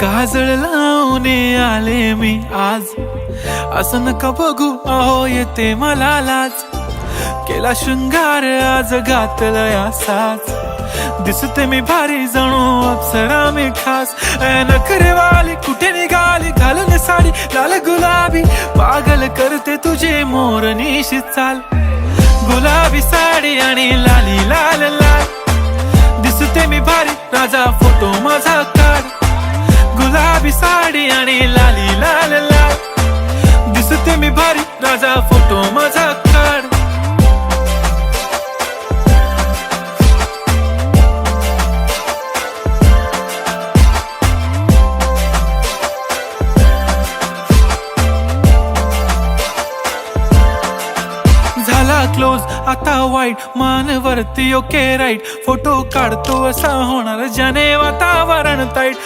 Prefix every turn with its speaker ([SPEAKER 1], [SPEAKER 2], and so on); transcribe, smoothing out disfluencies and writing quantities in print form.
[SPEAKER 1] काजळ लावून आले मी आज, असं नका बघू अहो येते मला लाज. केला शृंगार आज घातला असाच, दिसते मी भारी जणू अप्सरा मी खास. नखरेवाली कुठे निघाली घालून साडी लाल गुलाबी, पागल करते तुझे मोरनीशी चाल. गुलाबी साडी आणि लाली लाल लाल, दिसते मी भारी राजा फोटो माझा काढ. गुलाबी साडी आणि लाली लाल लाल, दिसते मी भारी राजा फोटो माझा काढ. झाला क्लोज आता वाईट, मान वरती ओके राईट. फोटो काढतो असा होणार ज्याने वातावरण ताईट.